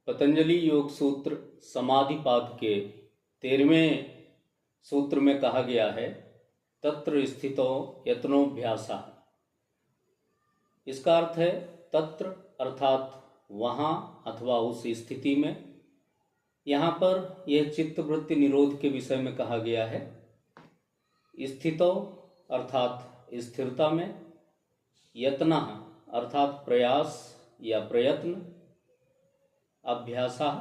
पतंजलि योग सूत्र समाधिपाद के 13वें सूत्र में कहा गया है तत्र स्थितो यत्नोभ्यासः। इसका अर्थ है तत्र अर्थात वहाँ अथवा उस स्थिति में। यहाँ पर यह चित्तवृत्ति निरोध के विषय में कहा गया है। स्थितो अर्थात स्थिरता में, यत्नः अर्थात प्रयास या प्रयत्न, अभ्यासः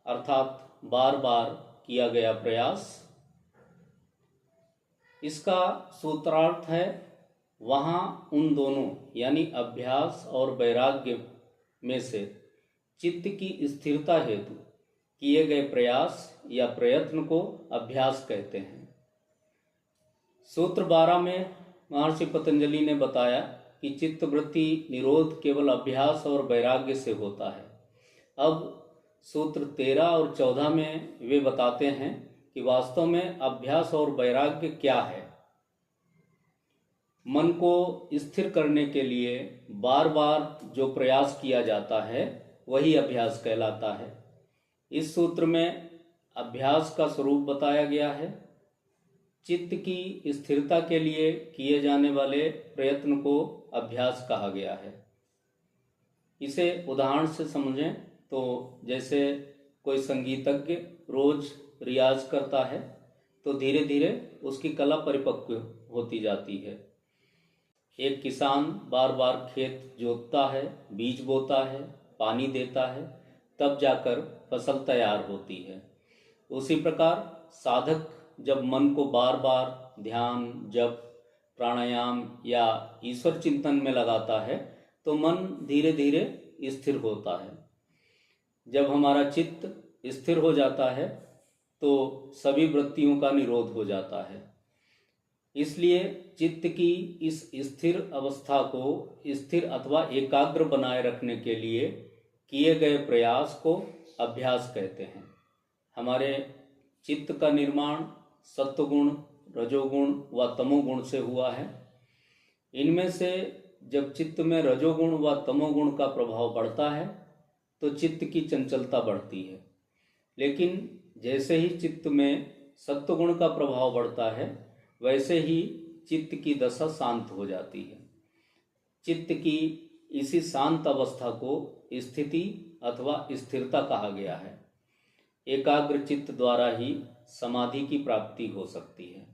अर्थात बार बार किया गया प्रयास। इसका सूत्रार्थ है वहाँ उन दोनों यानी अभ्यास और वैराग्य में से चित्त की स्थिरता हेतु किए गए प्रयास या प्रयत्न को अभ्यास कहते हैं। सूत्र 12 में महर्षि पतंजलि ने बताया कि चित्तवृत्ति निरोध केवल अभ्यास और वैराग्य से होता है। अब सूत्र 13 और 14 में वे बताते हैं कि वास्तव में अभ्यास और वैराग्य क्या है। मन को स्थिर करने के लिए बार बार जो प्रयास किया जाता है वही अभ्यास कहलाता है। इस सूत्र में अभ्यास का स्वरूप बताया गया है। चित्त की स्थिरता के लिए किए जाने वाले प्रयत्न को अभ्यास कहा गया है। इसे उदाहरण से समझें तो जैसे कोई संगीतज्ञ रोज रियाज करता है तो धीरे धीरे उसकी कला परिपक्व होती जाती है। एक किसान बार बार खेत जोतता है, बीज बोता है, पानी देता है, तब जाकर फसल तैयार होती है। उसी प्रकार साधक जब मन को बार बार ध्यान, जप, प्राणायाम या ईश्वर चिंतन में लगाता है तो मन धीरे धीरे स्थिर होता है। जब हमारा चित्त स्थिर हो जाता है तो सभी वृत्तियों का निरोध हो जाता है। इसलिए चित्त की इस स्थिर अवस्था को स्थिर अथवा एकाग्र बनाए रखने के लिए किए गए प्रयास को अभ्यास कहते हैं। हमारे चित्त का निर्माण सत्वगुण, रजोगुण व तमोगुण से हुआ है। इनमें से जब चित्त में रजोगुण व तमोगुण का प्रभाव बढ़ता है तो चित्त की चंचलता बढ़ती है। लेकिन जैसे ही चित्त में सत्वगुण का प्रभाव बढ़ता है वैसे ही चित्त की दशा शांत हो जाती है। चित्त की इसी शांत अवस्था को स्थिति अथवा स्थिरता कहा गया है। एकाग्र चित्त द्वारा ही समाधि की प्राप्ति हो सकती है।